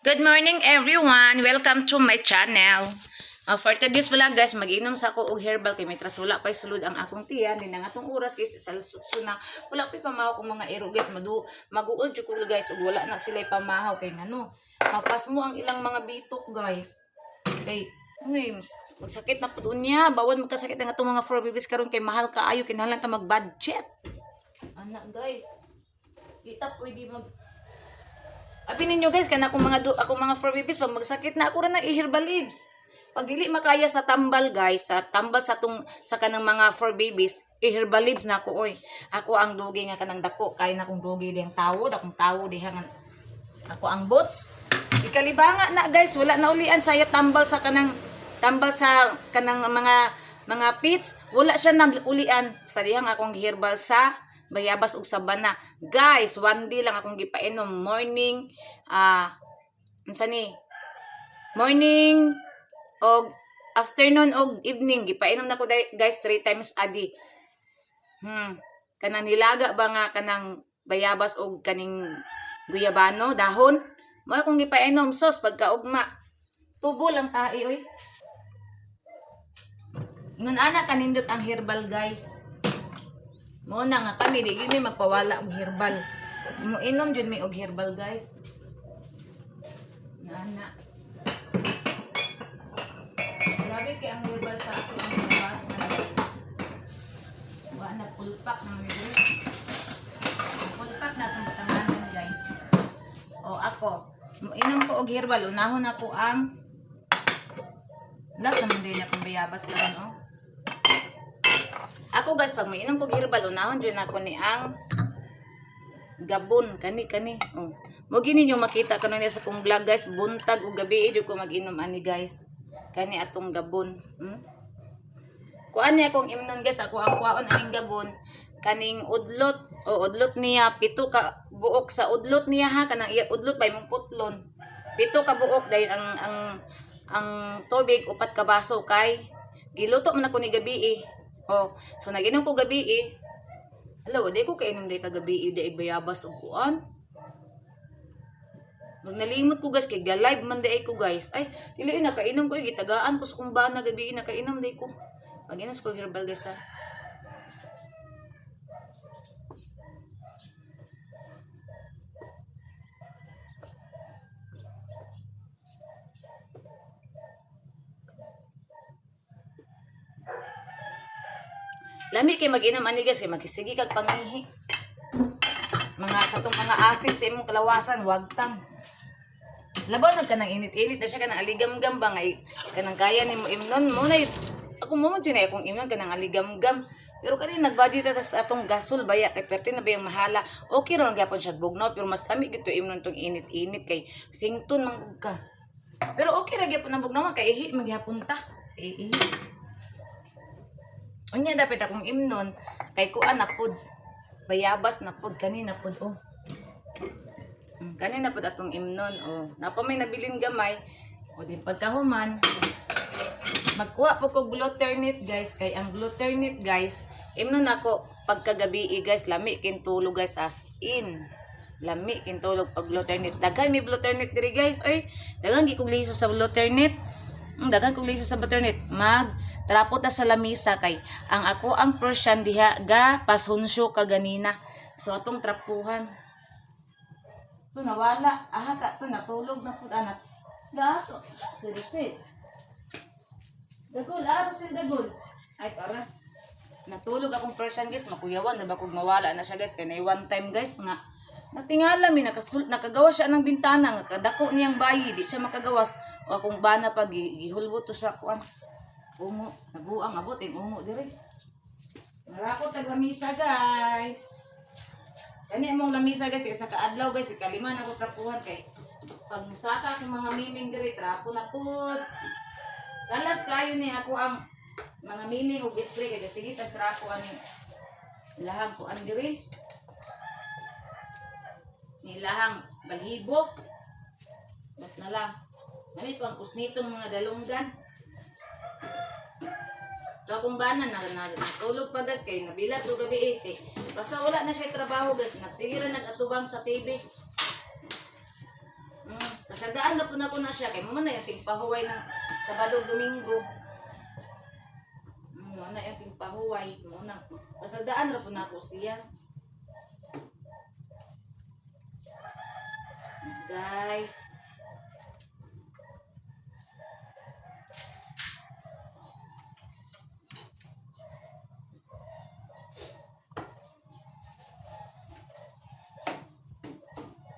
Good morning everyone! Welcome to my channel. For today's vlog guys, mag-inom sa ako og herbal kay may tras wala pa'y sulod ang akong tiyan. Din ang atong oras guys, sa sutso na. Wala pa'y pamahaw kong mga ero guys. Mag-uod chukul guys. Ug wala na sila'y pamahaw kay ngano. Mapas mo ang ilang mga bitok guys. Kay, magsakit na po niya. Bawal magkasakit ang atong mga 4 babies karon kay mahal kaayo. Kinahanglan ta mag-budget. Anak guys. Kita pwede Abi ninyo guys, kana akong mga 4 babies pag magsakit na ako ra nang i-herbal leaves. Pag dili makaya sa tambal guys, sa tambal sa kanang mga 4 babies, i-herbal leaves na ako oy. Ako ang dugi nga kanang dako, kay na akong dugi dihang tawo, akong tawo dihang ako ang boots. Ikalibanga na guys, wala na ulian sayo tambal sa kanang mga pits, wala siya nang ulian sa dihang akong herbal sa bayabas ug sabana. Guys, one day lang akong gipainom morning, unsa ni? Morning og afternoon og evening gipainom na ko guys 3 times a day. Kanang nilaga ba nga kanang bayabas og kaning guyabano dahon, mo akong gipainom sos pagkaugma. Tubo lang tae oy. Ingon ana kanindot ang herbal guys. Muna nga kami, di gini magpawala og herbal. Mo inom jud mi og herbal guys. Nana. Grabe kay ang herbal sa ato ang labas. Wa na pulpak nang nito. Pulpak na tong batanganan guys. O ako, mo inom ko og herbal, unahon ako ang lahat naman din akong bayabas karon oh. Ako guys, pag may inom ko herbal, unahon dyan ako ni ang gabon, kani. Oh. Mo gini yung makita kanon niya sa kong vlog guys, buntag o gabi dyan ko mag-inom ani guys. Kani atong gabon. Kuan niya akong imnon guys, ako ang kuaon aning gabon. Kaning udlot, udlot niya, 7 ka buok sa udlot niya ha, kanang iya udlot bay mong putlon. 7 ka buok dahil ang tubig 4 ka baso kay giluto man ako ni gabi so nag-inom ko gabi hello, di ko kainom di kagabi di bayabas og kuan. Nalimot ko guys kay ga-live man di ko guys. Ay, dili na kainom ko gitagaan ko sa kumbana gabi na kainom di ko. Pag-inom ko herbal guys ha. Lami kay mag-inom ani guys kay magisigi kag pangihi. Mga katong mga acid sa imong kalawasan, wag tang. Labaw nag kanang init-init na siya kanang aligam-gam ba nga kanang kaya nimo imnon mo na ako mo man dinay akong imnon kanang aligam-gam. Pero kani nag-budget ta sa atong gasol baya kay perti na ba yung mahala. Okay ra man gyapon siya bugnaw pero mas lami gito imnon tong init-init kay sington man ka. Pero okay ra gyapon ang bugnaw kay ihi magyapon ta. Ihi. Unya dapat akong imnon kay kuan na pod bayabas na pod kanina pod kanina pod atong imnon napa may nabilin gamay di pagkahuman magkuha po ko glutamate guys kay ang glutamate guys imnon ako pagkagabi guys lami kin tulog guys as in lami kin tulog pag glutamate daghan mi glutamate diri guys ay daghan gi kog liso sa glutamate dagan kong liso sa butternet trapo ta sa lamisa kay ang ako ang Persian diha ga pasunsyo kaganina so atong trapuhan to nawala ka to natulog na pud anak dato seriously dagol sila dagol ay tara natulog akong Persian guys makuyawan na ba kog mawala na siya guys kay na one time guys nga natingala mi nakagawa siya ng bintana nga kadako niyang bayi di siya makagawas o akong bana pag gihulbot to sa kuan ungo nabuang abot ungo dire narakot tag lamisa guys kani among lamisa guys isa ka adlaw guys ikalima na ko trapuhan kay pag musaka akong mga miming dire trapo na pud galas kayo ni ako ang mga miming ug spray kay sige tag trapo ani lahang kuan dire nilahang balhibo mat na lang nami pang usnitong mga dalunggan to akong banan natulog pa guys kay nabilat do gabi basta wala na siya trabaho guys nagsige ra nagatubang sa TV Kasagaan na po na ko na siya. Kaya mo na yung timpahuway ng Sabado, Domingo. Mo na yung timpahuway. Mo na. Kasagaan na po na ko siya. Guys.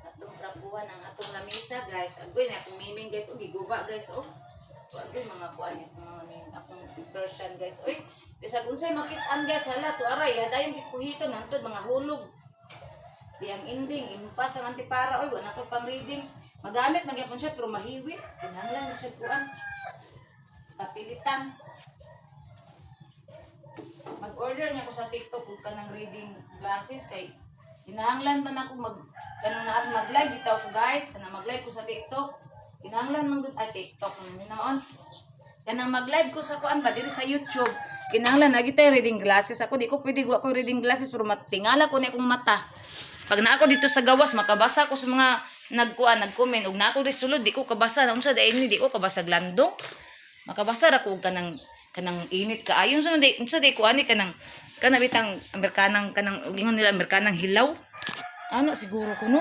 Atong trabuhan ang atong lamisa guys. Agoy na akong miming guys. O giguba guys. O. Agoy mga kuan mga miming. Akong version guys. Uy. Bisag unsay makitaan guys. Hala to aray. Hadayon kikuhito nantod mga hulog. Di ang ending. Impas ang antipara. Uy wala ko pang reading. Magamit magyapon siya pero mahiwi. Kinahanglan na siya kuan. Papilitan. Mag-order niya ako sa TikTok kung kanang reading glasses kay kinahanglan man ako kanang mag-live dito ako guys. Kanang mag-live ko sa TikTok. Kinahanglan man gud TikTok noon. Kanang mag-live ko sa kuan ba diri sa YouTube. Kinahanglan na gitay reading glasses ako. Di ko pwede ko reading glasses pero matingala ko ni akong mata. Pag na ako dito sa gawas, makabasa ko sa mga nag-comment ug na ako sulod di ko kabasa na unsa dai ni di ko kabasa glandong. Makabasa ra ko kanang init ka ayon sa unsa day ko ani kanang bitang Amerikanang kanang gingon nila Amerikanang hilaw. Ano siguro kuno.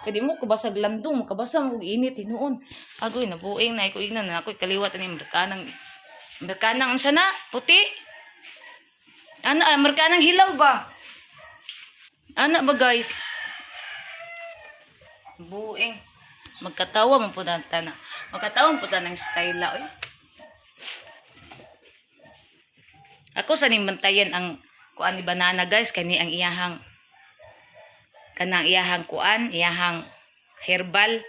Kadi mo kabasa glandong, makabasa mo og init hinuon. Agoy nabuing na ko ignan na ako kaliwat ani Amerikanang unsa na puti. Ano Amerikanang hilaw ba? Ana ba guys? Buing. Magkatawa mo po na. Magkatawa po na ng style oy. Ako sa nimbantayan ang kuan ni banana guys kani ang iyahang kanang iyahang kuan, iyahang herbal.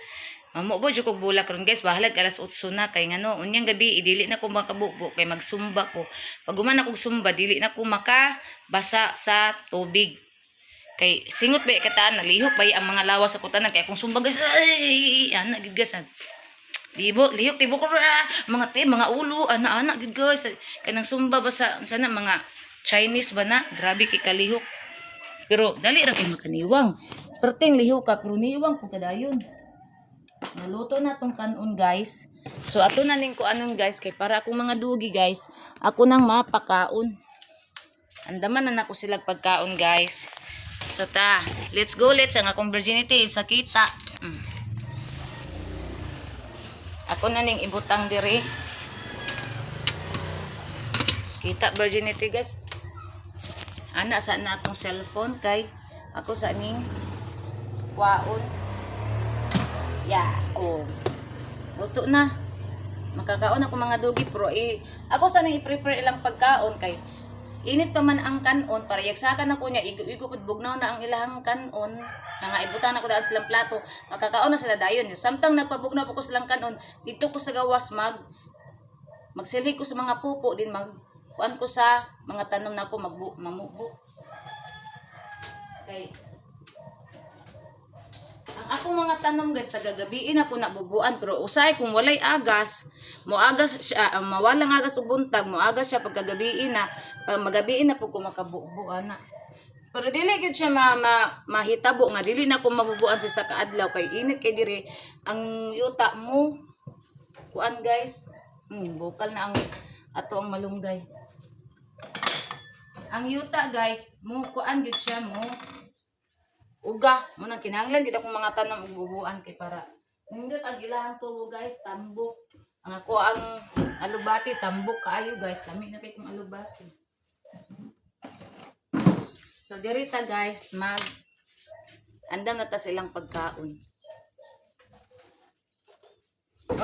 Mamo po jud ko bulak ron guys, bahalag alas 8 na kay ngano unyang gabi dili na ko makabubo kay magsumba ko. Pag human ako sumba dili na ko makabasa sa tubig. Kay singot ba kataan nalihok ba ang mga lawas sa kutanan kay kung sumba guys ay ana gid guys. Lihok tibo ko mga ulo ana gid guys. Kanang sumba ba sa sana mga Chinese ba na grabe kay kalihok. Pero dali ra kay makaniwang. Perting lihok ka pero niwang pud kadayon. Naluto na tong kanon guys. So ato na ning kuanon guys kay para akong mga dugi guys. Ako nang mapakaon. Andaman na nako sila pagkaon guys. So let's go ang akong virginity sa kita. Ako na ning ibutang diri. Kita virginity guys. Ana sa na atong cellphone kay ako sa ning kwaon. Luto na. Makakaon ako mga dugi pero ako sa ning i-prepare ilang pagkaon kay init pa man ang kanon para yagsakan ako niya igo pud bugnaw na ang ilahang kanon nga ibutan ako daan silang plato makakaon na sila dayon samtang nagpabugnaw ko silang kanon dito ko sa gawas magsilhi ko sa mga pupo din kuan ko sa mga tanom na ko mamubo kay ang akong mga tanom guys tagagabiin ako na bubuan pero usay kung walay agas moagas siya mawalang agas ug buntag moagas siya pagkagabiin na magabiin na po ko makabubuan na pero dili gid siya mahitabo nga dili na ko mabubuan sa kaadlaw kay init kay diri ang yuta mo kuan guys bukal na ang ato ang malunggay ang yuta guys mo kuan gid siya mo uga mo nang kinahanglan gid akong mga tanom ug bubuan kay para nindot ang ilahang tubo guys tambok ang ako ang alubati tambok kaayo guys lami na kay kong alubati. So dirita guys andam na ta silang pagkaon.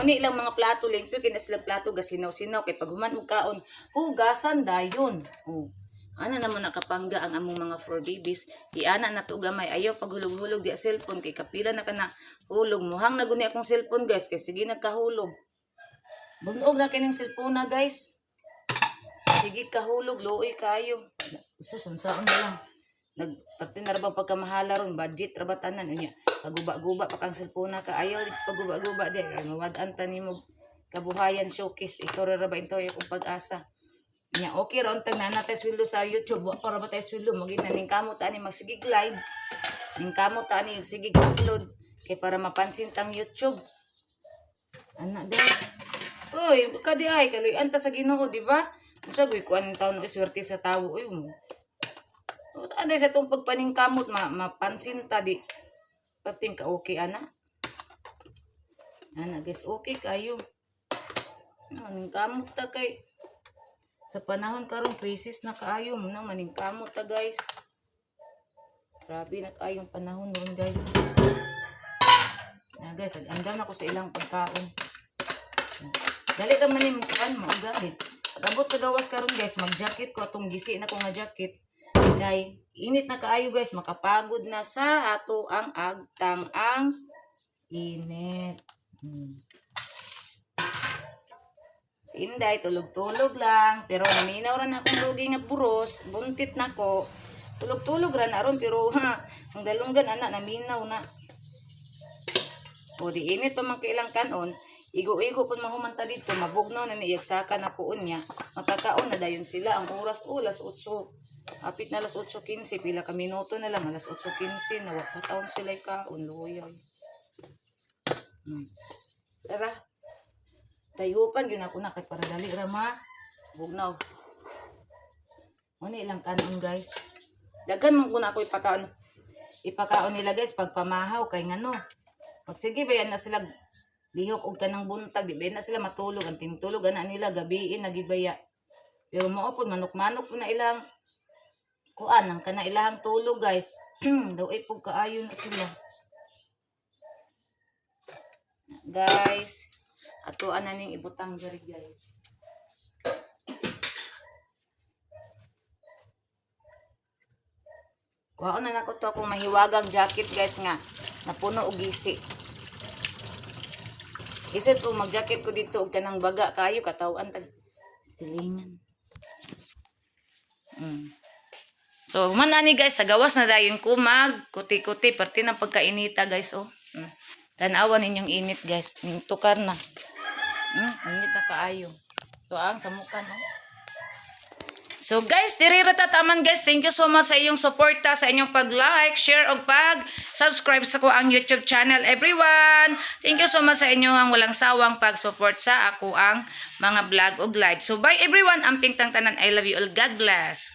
Uni ilang mga plato limpyo kina sila plato gasinaw-sinaw kay pag human og kaon hugasan dayon. Ana naman nakapangga ang among mga 4 babies. Iana na to gamay ayaw paghulog-hulog di cellphone kay kapila na kana hulog muhang na guni akong cellphone guys kay sige nagkahulog. Bunog na kining cellphone na guys. Sige kahulog luoy kaayo. Susunsaon na lang. Nagparte na ra bang pagkamahala ron budget ra ba tanan unya. Paguba-guba pa kang cellphone na kaayo paguba-guba di kay mawad-an ta nimo kabuhayan showcase ikaw ra ba intoy akong pag-asa. Nya okay ron tag na tayo sweldo sa YouTube para ba tayo sweldo magin na ning kamot ani magsigig live ning kamot ani sigig upload kay para mapansin tang YouTube Ana guys. Oy, kadi ay kaluyan ta sa Ginoo, di ba? Usa gyud kuan tawo no swerte sa tawo. Oy, ano sa tong pagpaningkamot mapansin ta di. Perting ka okay ana. Ana guys, okay kayo. Maningkamot ta kay sa panahon karon crisis na kaayo mo na maningkamot ta guys. Grabe na kaayong panahon noon guys. Na guys, andam na ko sa ilang pagkaon. Dali ra man mo kan mo agad. Pag-abot sa gawas karon guys, mag-jacket ko atong gisi na ko nga jacket. Kay init na kaayo guys, makapagod na sa ato ang agtang ang init. Si Inday, tulog-tulog lang. Pero naminaw rin akong lugi nga buros. Buntit na ko. Tulog-tulog rin na ron. Pero ang dalunggan, anak, naminaw na. O, di init pa man kailang kanon. Igo-igo po mahumanta dito. Mabugnaw na niiyagsaka na poon niya. Makakaon na dayon sila. Ang oras, alas 8. Apit na alas 8:15. Pila ka minuto na lang. Alas 8:15. Nawakataon sila kaon. Luhoy. Tara. Tayupan yun ako na kay para dali ra ma bugnaw. Muna ilang kanon guys. Dagan man ko na ako ipakaon nila guys pag pamahaw kay ngano. Pag sige bayan na sila lihok og kanang buntag di ba na sila matulog ang tingtulog ana nila gabiin nagibaya. Pero mao pud manok-manok po na ilang kuan ang kana ilang tulog guys. Daw ay pug kaayo na sila. Guys, ato ana ning ibutang diri guys. Kuha na nako to akong mahiwagang jacket guys nga napuno og gisi. Isip ko mag-jacket ko dito og kanang baga kayo katawan tag silingan. So man ani guys sa gawas na dayon ko mag kuti-kuti parte ng pagkainita guys oh. Tanawan ninyong init guys, ning tukar na. Init na kaayo. So ang samukan no. So guys, diri ra tataman guys. Thank you so much sa inyong suporta, sa inyong pag-like, share ug pag-subscribe sa ko ang YouTube channel everyone. Thank you so much sa inyong walang sawang pag-support sa ako ang mga vlog ug live. So bye everyone, amping tang tanan. I love you all. God bless.